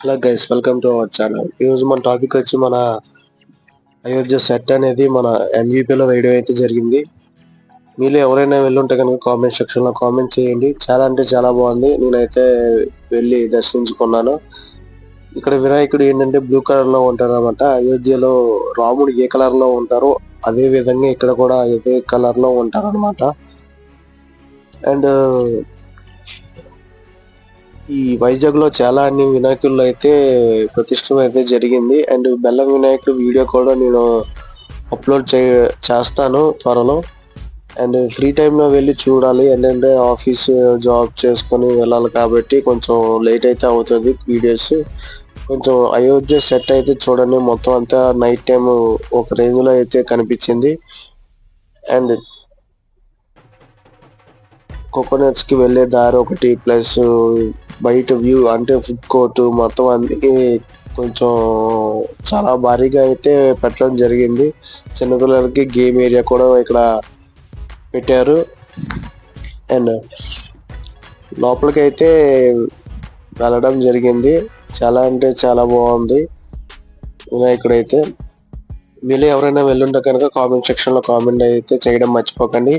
Hello guys, welcome to our channel. ఈరోజు మన topic వచ్చి మన అయోధ్య సెట్ అనేది మన ఎన్జీపీలో వేయడం అయితే జరిగింది. మీలో ఎవరైనా వెళ్ళుంటే కనుక కామెంట్ సెక్షన్లో కామెంట్ చేయండి. చాలా అంటే చాలా బాగుంది. నేనైతే వెళ్ళి దర్శించుకున్నాను. ఇక్కడ వినాయకుడు ఏంటంటే బ్లూ కలర్ లో ఉంటారు అనమాట. అయోధ్యలో రాముడు ఏ కలర్ లో ఉంటారో అదే విధంగా ఇక్కడ కూడా అదే కలర్ లో ఉంటారు అనమాట. అండ్ ఈ వైజాగ్ లో చాలా అన్ని వినాయకులు అయితే ప్రతిష్టం అయితే జరిగింది. అండ్ బెల్లం వినాయకుడు వీడియో కూడా నేను అప్లోడ్ చేస్తాను త్వరలో. అండ్ ఫ్రీ టైంలో వెళ్ళి చూడాలి. ఏంటంటే ఆఫీస్ జాబ్ చేసుకొని వెళ్ళాలి కాబట్టి కొంచెం లేట్ అయితే అవుతుంది వీడియోస్. కొంచెం అయోధ్య సెట్ అయితే చూడండి. మొత్తం అంతా నైట్ టైం ఒక రేంజ్ లో అయితే కనిపించింది. అండ్ కోకోనట్స్ కి వెళ్ళే దారి ఒకటి, ప్లస్ బయట వ్యూ అంటే ఫుడ్ కోర్ట్ మొత్తం అన్ని కొంచెం చాలా భారీగా అయితే పెట్టడం జరిగింది. చిన్నపిల్లలకి గేమ్ ఏరియా కూడా ఇక్కడ పెట్టారు. అండ్ లోపలికి అయితే వెళ్ళడం జరిగింది. చాలా అంటే చాలా బాగుంది వినాయకుడు అయితే. మీలో ఎవరైనా వెళ్ళుంటే కనుక కామెంట్ సెక్షన్ లో కామెంట్ అయితే చేయడం మర్చిపోకండి.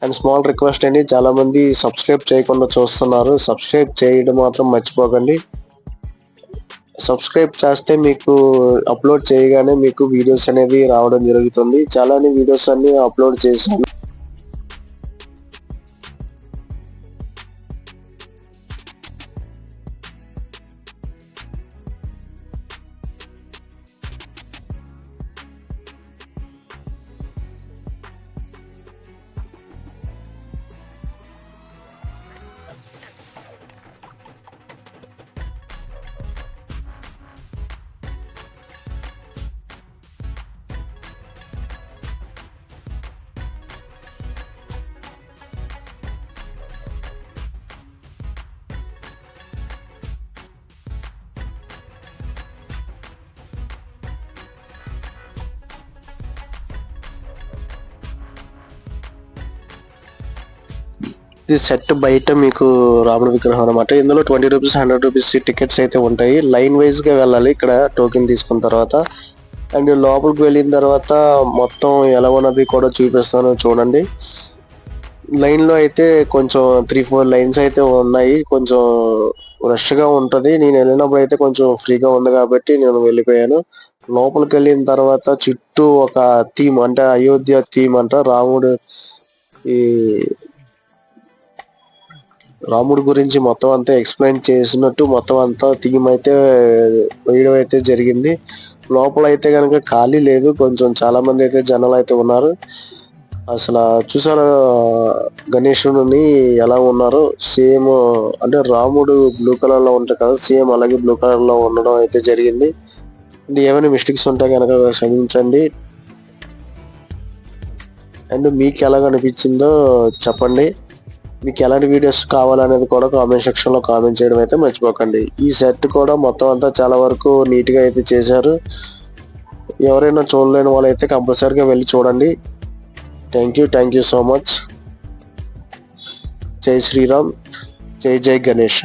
అండ్ స్మాల్ రిక్వెస్ట్ అండి, చాలా మంది సబ్స్క్రైబ్ చేయకుండా చూస్తున్నారు. సబ్స్క్రైబ్ చేయడం మాత్రం మర్చిపోకండి. సబ్స్క్రైబ్ చేస్తే మీకు అప్లోడ్ చేయగానే మీకు వీడియోస్ అనేది రావడం జరుగుతుంది. చాలా వీడియోస్ అన్ని అప్లోడ్ చేశాను. ఇది సెట్ బయట మీకు రాముడి విగ్రహం అనమాట. ఇందులో 20 రూపీస్ 100 రూపీస్ టికెట్స్ అయితే ఉంటాయి. లైన్ వైజ్ గా వెళ్ళాలి ఇక్కడ టోకెన్ తీసుకున్న తర్వాత. అండ్ లోపలికి వెళ్ళిన తర్వాత మొత్తం ఎలా ఉన్నది కూడా చూపిస్తాను చూడండి. లైన్ లో అయితే కొంచెం 3-4 లైన్స్ అయితే ఉన్నాయి. కొంచెం రష్ గా ఉంటది. నేను వెళ్ళినప్పుడు అయితే కొంచెం ఫ్రీగా ఉంది కాబట్టి నేను వెళ్ళిపోయాను. లోపలికి వెళ్ళిన తర్వాత చుట్టూ ఒక థీమ్ అంటే అయోధ్య థీమ్ అంట. రాముడి గురించి మొత్తం అంతా ఎక్స్ప్లెయిన్ చేసినట్టు మొత్తం అంతా థీమ్ అయితే వేయడం అయితే జరిగింది. లోపల అయితే కనుక ఖాళీ లేదు. కొంచెం చాలా మంది అయితే జనాలు అయితే ఉన్నారు. అసలు చూసారా గణేశుడిని ఎలా ఉన్నారు? సేమ్ అంటే రాముడు బ్లూ కలర్ లో ఉంటాయి కదా, సేమ్ అలాగే బ్లూ కలర్ లో ఉండడం అయితే జరిగింది. అండ్ ఏమైనా మిస్టేక్స్ ఉంటే కనుక క్షమించండి. అండ్ మీకు ఎలా అనిపించిందో చెప్పండి. మీకు ఎలాంటి వీడియోస్ కావాలనేది కూడా కామెంట్ సెక్షన్ లో కామెంట్ చేయడం అయితే మర్చిపోకండి. ఈ సెట్ కూడా మొత్తం అంతా చాలా వరకు నీట్ గా అయితే చేశారు. ఎవరైనా చూడలేని వాళ్ళు అయితే కంపల్సరీగా వెళ్ళి చూడండి. Thank you so much. జై శ్రీరామ్, జై జై గణేష.